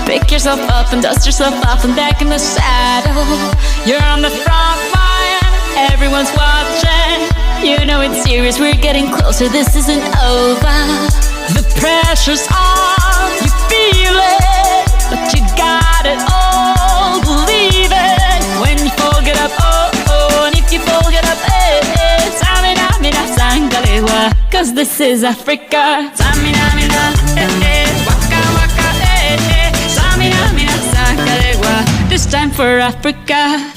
Pick yourself up and dust yourself off and back in the saddle. You're on the front line, everyone's watching. You know it's serious, we're getting closer, this isn't over. The pressure's on, you feel it, but you got it all, believe it. When you fall, get up, oh, oh, and if you fall, get up, eh, eh. Samina, mina, sangalewa, cause this is Africa. Samina, mina, eh, eh, waka, waka, eh, eh. Samina, mina, sangalewa, this time for Africa.